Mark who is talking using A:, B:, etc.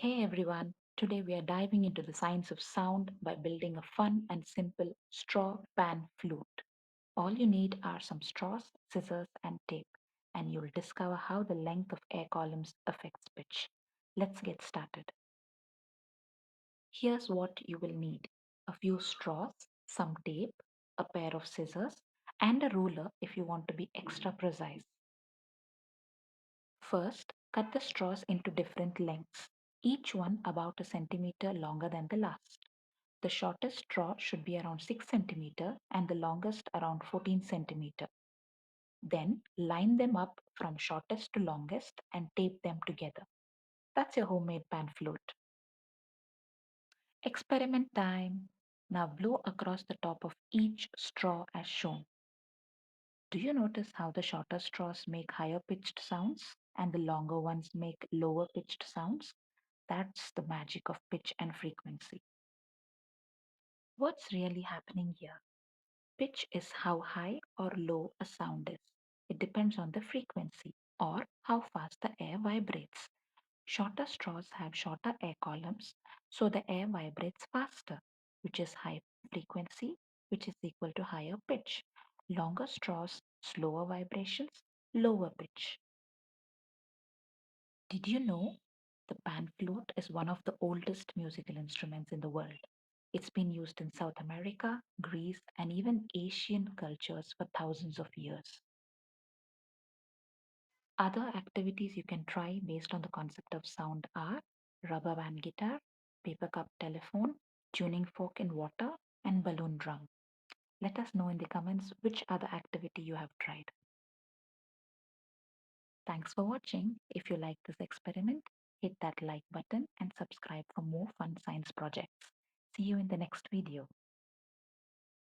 A: Hey everyone, today we are diving into the science of sound by building a fun and simple straw pan flute. All you need are some straws, scissors, and tape, and you'll discover how the length of air columns affects pitch. Let's get started. Here's what you will need: a few straws, some tape, a pair of scissors, and a ruler if you want to be extra precise. First, cut the straws into different lengths, each one about a centimeter longer than the last. The shortest straw should be around 6 centimeter and the longest around 14 centimeter. Then line them up from shortest to longest and tape them together. That's your homemade pan flute. Experiment time. Now blow across the top of each straw as shown. Do you notice how the shorter straws make higher pitched sounds and the longer ones make lower pitched sounds? That's the magic of pitch and frequency. What's really happening here? Pitch is how high or low a sound is. It depends on the frequency or how fast the air vibrates. Shorter straws have shorter air columns, so the air vibrates faster, which is high frequency, which is equal to higher pitch. Longer straws, slower vibrations, lower pitch. Did you know the pan flute is one of the oldest musical instruments in the world? It's been used in South America, Greece, and even Asian cultures for thousands of years. Other activities you can try based on the concept of sound are rubber band guitar, paper cup telephone, tuning fork in water, and balloon drum. Let us know in the comments which other activity you have tried. Thanks for watching. If you like this experiment, hit that like button and subscribe for more fun science projects. See you in the next video.